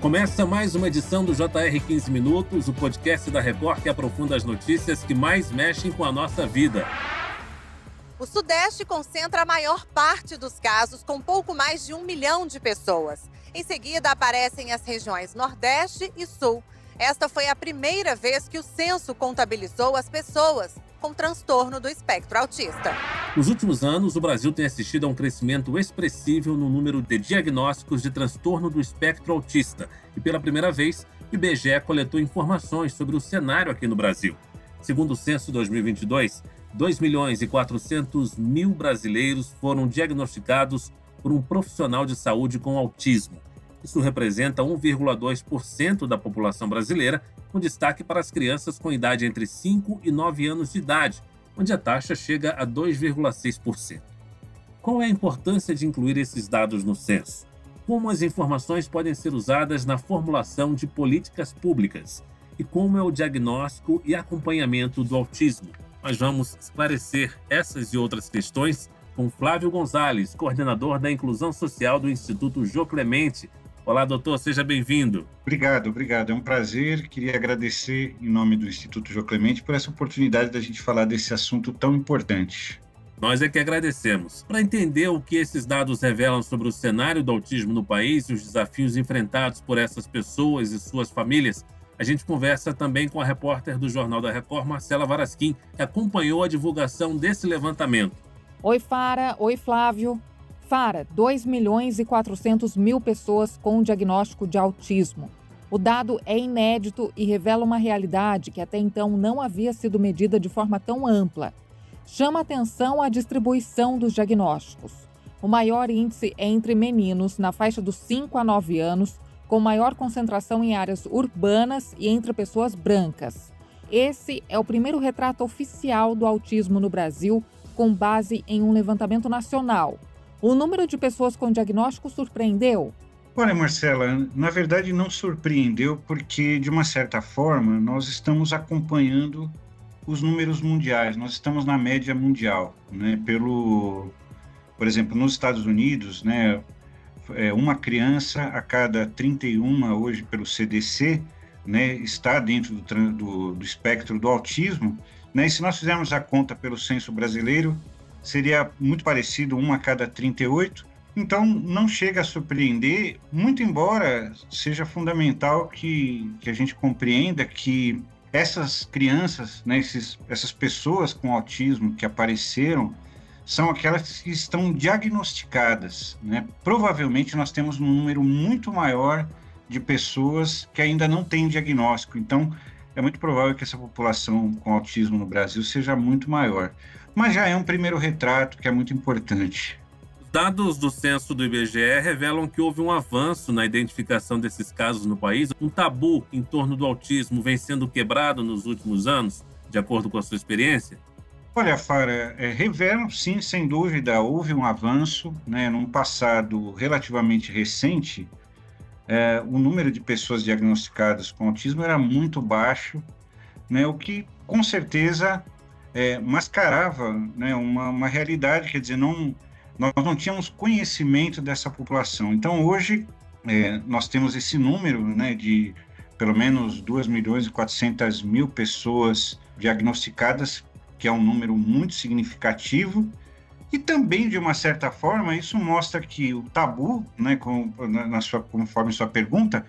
Começa mais uma edição do JR 15 Minutos, o podcast da Record que aprofunda as notícias que mais mexem com a nossa vida. O Sudeste concentra a maior parte dos casos, com pouco mais de 1 milhão de pessoas. Em seguida, aparecem as regiões Nordeste e Sul. Esta foi a primeira vez que o censo contabilizou as pessoas com transtorno do espectro autista. Nos últimos anos, o Brasil tem assistido a um crescimento expressivo no número de diagnósticos de transtorno do espectro autista. E pela primeira vez, o IBGE coletou informações sobre o cenário aqui no Brasil. Segundo o censo 2022, 2.400.000 brasileiros foram diagnosticados por um profissional de saúde com autismo. Isso representa 1,2% da população brasileira, com destaque para as crianças com idade entre 5 e 9 anos de idade, onde a taxa chega a 2,6%. Qual é a importância de incluir esses dados no censo? Como as informações podem ser usadas na formulação de políticas públicas? E como é o diagnóstico e acompanhamento do autismo? Nós vamos esclarecer essas e outras questões com Flávio Gonzalez, coordenador da Inclusão Social do Instituto Jô Clemente. Olá, doutor, seja bem-vindo. Obrigado. É um prazer. Queria agradecer, em nome do Instituto Jô Clemente, por essa oportunidade da gente falar desse assunto tão importante. Nós é que agradecemos. Para entender o que esses dados revelam sobre o cenário do autismo no país e os desafios enfrentados por essas pessoas e suas famílias, a gente conversa também com a repórter do Jornal da Record, Marcela Varasquim, que acompanhou a divulgação desse levantamento. Oi, Fara. Oi, Flávio. Fara, 2.400.000 pessoas com diagnóstico de autismo. O dado é inédito e revela uma realidade que até então não havia sido medida de forma tão ampla. Chama atenção a distribuição dos diagnósticos. O maior índice é entre meninos, na faixa dos 5 a 9 anos, com maior concentração em áreas urbanas e entre pessoas brancas. Esse é o primeiro retrato oficial do autismo no Brasil, com base em um levantamento nacional. O número de pessoas com diagnóstico surpreendeu? Olha, Marcela, na verdade não surpreendeu porque, de uma certa forma, nós estamos acompanhando os números mundiais, nós estamos na média mundial, né? Por exemplo, nos Estados Unidos, né, uma criança a cada 31, hoje pelo CDC, né, está dentro do espectro do autismo, né? E se nós fizermos a conta pelo censo brasileiro, seria muito parecido, 1 a cada 38. Então, não chega a surpreender, muito embora seja fundamental que a gente compreenda que essas crianças, né, essas pessoas com autismo que apareceram, são aquelas que estão diagnosticadas, né? Provavelmente nós temos um número muito maior de pessoas que ainda não têm diagnóstico. Então, é muito provável que essa população com autismo no Brasil seja muito maior. Mas já é um primeiro retrato que é muito importante. Os dados do censo do IBGE revelam que houve um avanço na identificação desses casos no país. Um tabu em torno do autismo vem sendo quebrado nos últimos anos, de acordo com a sua experiência? Olha, Fara, revelam sim, sem dúvida, houve um avanço, né, num passado relativamente recente. O número de pessoas diagnosticadas com autismo era muito baixo, né, o que com certeza mascarava, né, uma realidade, quer dizer, nós não tínhamos conhecimento dessa população. Então, hoje, nós temos esse número, né, de pelo menos 2.400.000 pessoas diagnosticadas, que é um número muito significativo, e também, de uma certa forma, isso mostra que o tabu, né, conforme sua pergunta,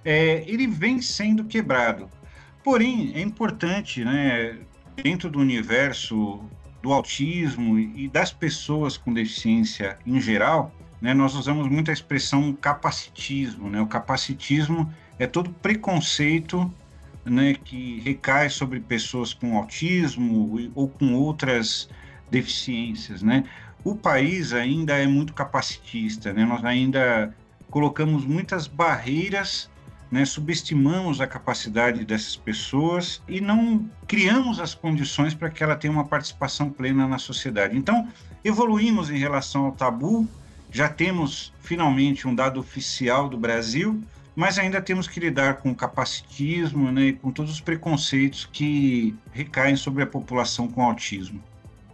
ele vem sendo quebrado. Porém, é importante, né, dentro do universo do autismo e das pessoas com deficiência em geral, né, nós usamos muito a expressão capacitismo, né? O capacitismo é todo preconceito, né, que recai sobre pessoas com autismo ou com outras deficiências, né? O país ainda é muito capacitista, né? Nós ainda colocamos muitas barreiras, né? Subestimamos a capacidade dessas pessoas e não criamos as condições para que ela tenha uma participação plena na sociedade. Então, evoluímos em relação ao tabu, já temos finalmente um dado oficial do Brasil, mas ainda temos que lidar com o capacitismo, né, e com todos os preconceitos que recaem sobre a população com autismo.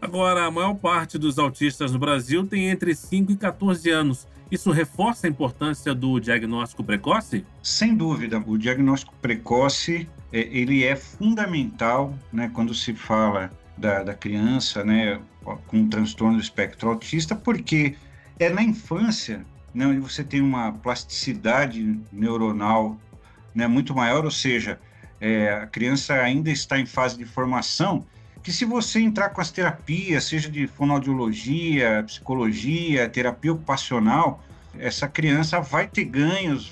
Agora, a maior parte dos autistas no Brasil tem entre 5 e 14 anos. Isso reforça a importância do diagnóstico precoce? Sem dúvida, o diagnóstico precoce ele é fundamental, né, quando se fala da criança, né, com transtorno do espectro autista, porque é na infância, né, onde você tem uma plasticidade neuronal, né, muito maior, ou seja, a criança ainda está em fase de formação, que se você entrar com as terapias, seja de fonoaudiologia, psicologia, terapia ocupacional, essa criança vai ter ganhos,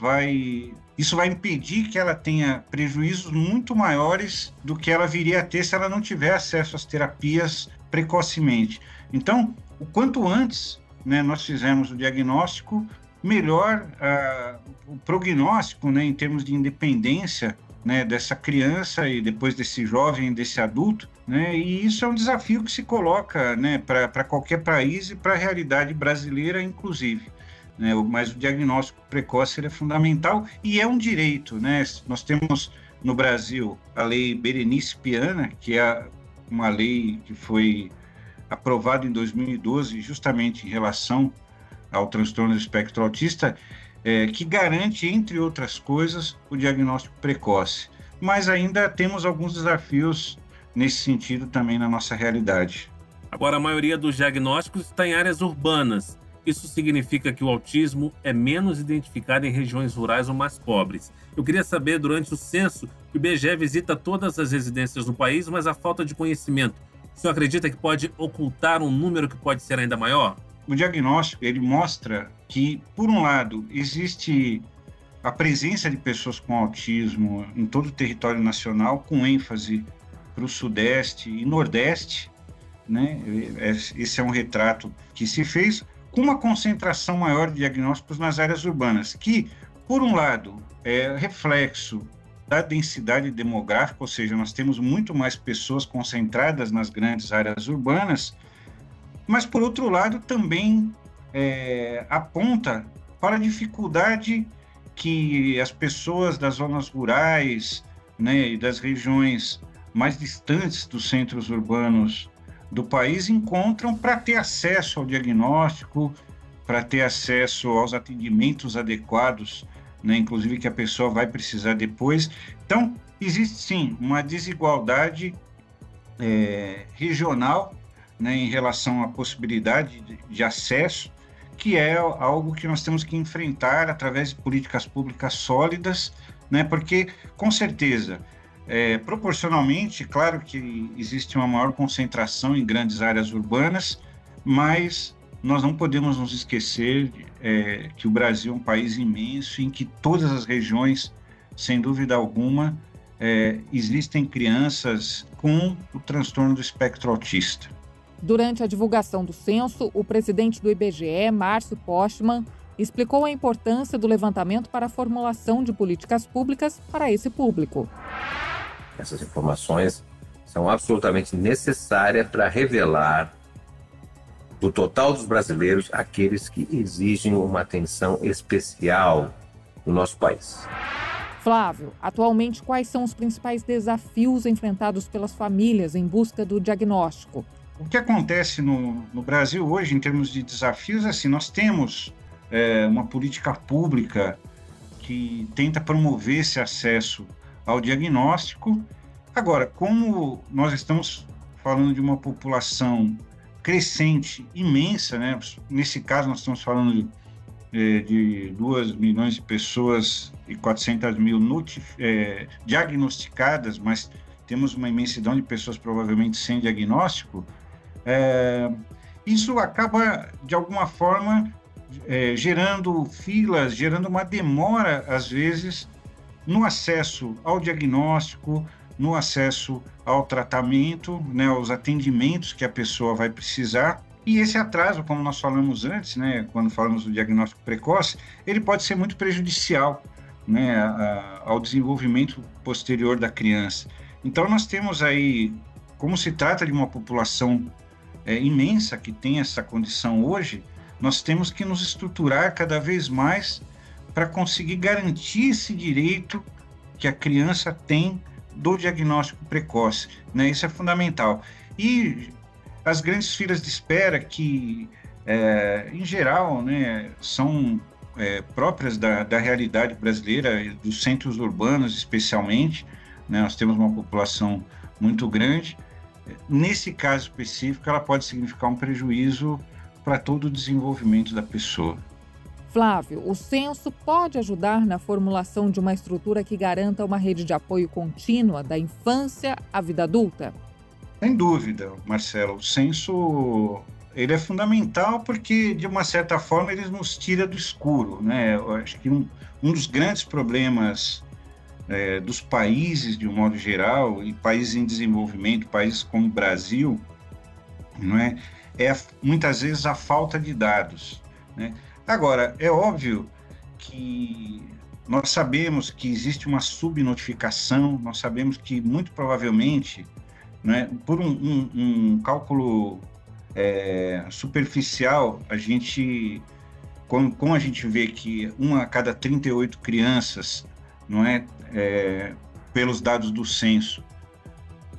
isso vai impedir que ela tenha prejuízos muito maiores do que ela viria a ter se ela não tiver acesso às terapias precocemente. Então, o quanto antes, né, nós fizermos o diagnóstico, melhor o prognóstico, né, em termos de independência, né, dessa criança e depois desse jovem, desse adulto, né, e isso é um desafio que se coloca, né, para qualquer país e para a realidade brasileira, inclusive. Né, mas o diagnóstico precoce ele é fundamental e é um direito. Né? Nós temos no Brasil a Lei Berenice Piana, que é uma lei que foi aprovada em 2012 justamente em relação ao transtorno do espectro autista, que garante, entre outras coisas, o diagnóstico precoce. Mas ainda temos alguns desafios nesse sentido também na nossa realidade. Agora, a maioria dos diagnósticos está em áreas urbanas. Isso significa que o autismo é menos identificado em regiões rurais ou mais pobres. Eu queria saber, durante o censo, que o IBGE visita todas as residências no país, mas a falta de conhecimento. O senhor acredita que pode ocultar um número que pode ser ainda maior? O diagnóstico, ele mostra que, por um lado, existe a presença de pessoas com autismo em todo o território nacional, com ênfase para o Sudeste e Nordeste, né? Esse é um retrato que se fez, com uma concentração maior de diagnósticos nas áreas urbanas, que, por um lado, é reflexo da densidade demográfica, ou seja, nós temos muito mais pessoas concentradas nas grandes áreas urbanas, mas, por outro lado, também aponta para a dificuldade que as pessoas das zonas rurais, né, e das regiões mais distantes dos centros urbanos do país encontram para ter acesso ao diagnóstico, para ter acesso aos atendimentos adequados, né, inclusive que a pessoa vai precisar depois. Então, existe sim uma desigualdade regional, né, em relação à possibilidade de acesso, que é algo que nós temos que enfrentar através de políticas públicas sólidas, né, porque, com certeza, proporcionalmente, claro que existe uma maior concentração em grandes áreas urbanas, mas nós não podemos nos esquecer que o Brasil é um país imenso em que todas as regiões, sem dúvida alguma, existem crianças com o transtorno do espectro autista. Durante a divulgação do censo, o presidente do IBGE, Márcio Postman, explicou a importância do levantamento para a formulação de políticas públicas para esse público. Essas informações são absolutamente necessárias para revelar do total dos brasileiros aqueles que exigem uma atenção especial no nosso país. Flávio, atualmente quais são os principais desafios enfrentados pelas famílias em busca do diagnóstico? O que acontece no Brasil hoje, em termos de desafios, assim, nós temos uma política pública que tenta promover esse acesso ao diagnóstico. Agora, como nós estamos falando de uma população crescente, imensa, né? Nesse caso nós estamos falando de 2 milhões de pessoas e 400 mil diagnosticadas, mas temos uma imensidão de pessoas provavelmente sem diagnóstico, isso acaba, de alguma forma, gerando filas, gerando uma demora, às vezes, no acesso ao diagnóstico, no acesso ao tratamento, né, aos atendimentos que a pessoa vai precisar. E esse atraso, como nós falamos antes, né, quando falamos do diagnóstico precoce, ele pode ser muito prejudicial, né, ao desenvolvimento posterior da criança. Então, nós temos aí, como se trata de uma população imensa que tem essa condição hoje, nós temos que nos estruturar cada vez mais para conseguir garantir esse direito que a criança tem do diagnóstico precoce, né? Isso é fundamental. E as grandes filas de espera que, em geral, né, são próprias da realidade brasileira, dos centros urbanos especialmente, né, nós temos uma população muito grande. Nesse caso específico, ela pode significar um prejuízo para todo o desenvolvimento da pessoa. Flávio, o censo pode ajudar na formulação de uma estrutura que garanta uma rede de apoio contínua da infância à vida adulta? Sem dúvida, Marcelo. O censo ele é fundamental porque, de uma certa forma, ele nos tira do escuro, né? Eu acho que um dos grandes problemas dos países, de um modo geral, e países em desenvolvimento, países como o Brasil, não é muitas vezes a falta de dados, né? Agora, é óbvio que nós sabemos que existe uma subnotificação, nós sabemos que, muito provavelmente, né, por um cálculo superficial, como a gente vê que 1 a cada 38 crianças, não pelos dados do censo,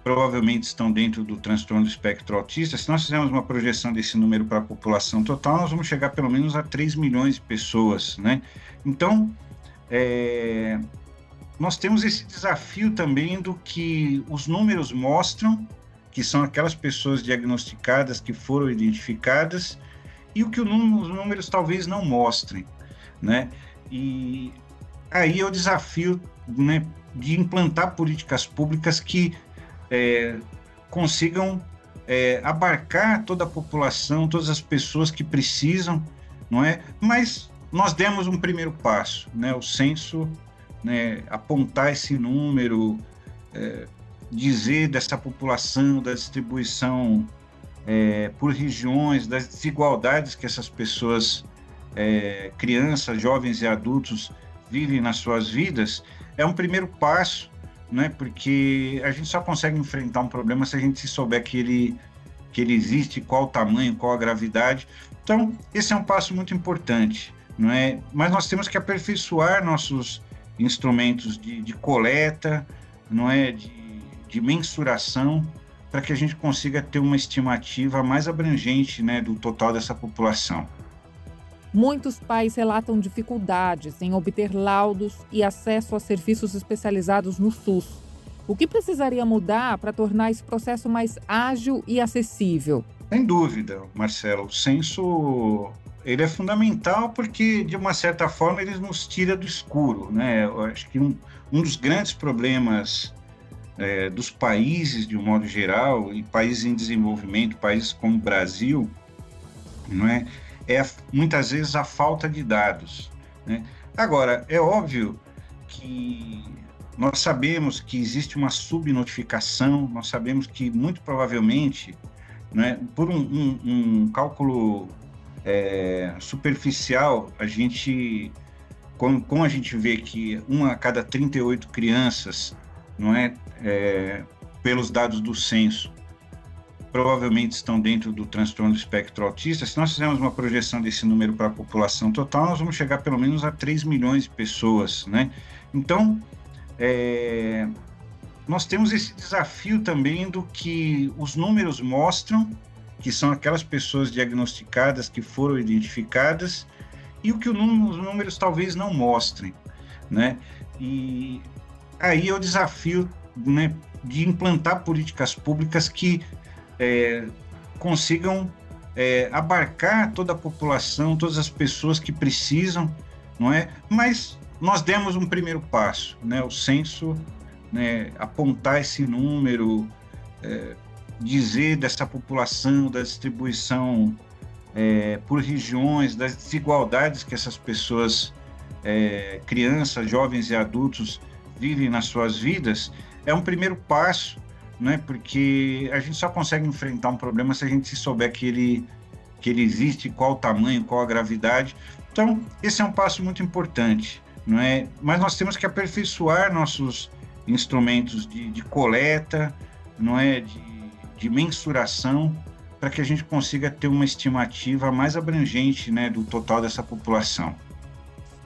provavelmente estão dentro do transtorno do espectro autista. Se nós fizermos uma projeção desse número para a população total, nós vamos chegar pelo menos a 3 milhões de pessoas, né? Então, nós temos esse desafio também do que os números mostram, que são aquelas pessoas diagnosticadas que foram identificadas, e o que os números talvez não mostrem, né? E aí é o desafio, né, de implantar políticas públicas que consigam abarcar toda a população, todas as pessoas que precisam, não é? Mas nós demos um primeiro passo, né? O censo, né, apontar esse número, dizer dessa população, da distribuição por regiões, das desigualdades que essas pessoas, crianças, jovens e adultos, vivem nas suas vidas, é um primeiro passo, né? Porque a gente só consegue enfrentar um problema se a gente souber que ele existe, qual o tamanho, qual a gravidade. Então, esse é um passo muito importante, não é? Mas nós temos que aperfeiçoar nossos instrumentos de coleta, não é? De mensuração, para que a gente consiga ter uma estimativa mais abrangente, né, do total dessa população. Muitos pais relatam dificuldades em obter laudos e acesso a serviços especializados no SUS. O que precisaria mudar para tornar esse processo mais ágil e acessível? Sem dúvida, Marcelo. O censo ele é fundamental porque, de uma certa forma, ele nos tira do escuro, né? Eu acho que um dos grandes problemas dos países, de um modo geral, e países em desenvolvimento, países como o Brasil, não é muitas vezes a falta de dados, né? Agora, é óbvio que nós sabemos que existe uma subnotificação, nós sabemos que, muito provavelmente, né, por um cálculo superficial, como a gente vê que 1 a cada 38 crianças, não pelos dados do censo, provavelmente estão dentro do transtorno do espectro autista. Se nós fizermos uma projeção desse número para a população total, nós vamos chegar pelo menos a 3 milhões de pessoas, né? Então, nós temos esse desafio também do que os números mostram, que são aquelas pessoas diagnosticadas que foram identificadas, e o que os números talvez não mostrem, né? E aí é o desafio, né, de implantar políticas públicas que consigam abarcar toda a população, todas as pessoas que precisam, não é? Mas nós demos um primeiro passo, né? O censo, né, apontar esse número, dizer dessa população, da distribuição por regiões, das desigualdades que essas pessoas, crianças, jovens e adultos, vivem nas suas vidas, é um primeiro passo, né? Porque a gente só consegue enfrentar um problema se a gente souber que ele existe, qual o tamanho, qual a gravidade. Então, esse é um passo muito importante, não é? Mas nós temos que aperfeiçoar nossos instrumentos de coleta, não é? De mensuração, para que a gente consiga ter uma estimativa mais abrangente, né, do total dessa população.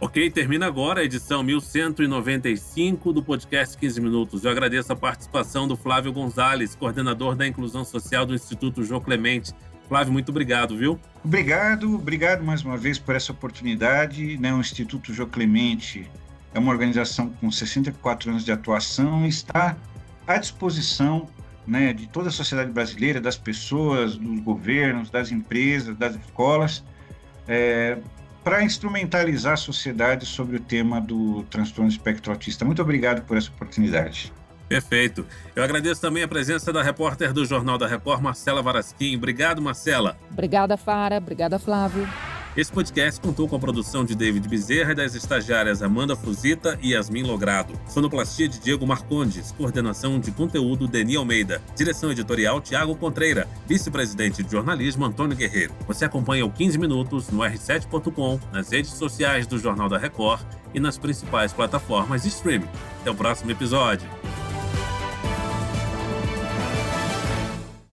Ok, termina agora a edição 1195 do podcast 15 Minutos. Eu agradeço a participação do Flávio Gonzalez, coordenador da Inclusão Social do Instituto Jô Clemente. Flávio, muito obrigado, viu? Obrigado mais uma vez por essa oportunidade. O Instituto Jô Clemente é uma organização com 64 anos de atuação e está à disposição de toda a sociedade brasileira, das pessoas, dos governos, das empresas, das escolas, para instrumentalizar a sociedade sobre o tema do transtorno espectro autista. Muito obrigado por essa oportunidade. Perfeito. Eu agradeço também a presença da repórter do Jornal da Record, Marcela Varasquim. Obrigado, Marcela. Obrigada, Fara. Obrigada, Flávio. Esse podcast contou com a produção de David Bezerra e das estagiárias Amanda Fuzita e Yasmin Logrado. Sonoplastia de Diego Marcondes. Coordenação de conteúdo Deni Almeida. Direção editorial Tiago Contreira. Vice-presidente de jornalismo Antônio Guerreiro. Você acompanha o 15 Minutos no r7.com, nas redes sociais do Jornal da Record e nas principais plataformas de streaming. Até o próximo episódio.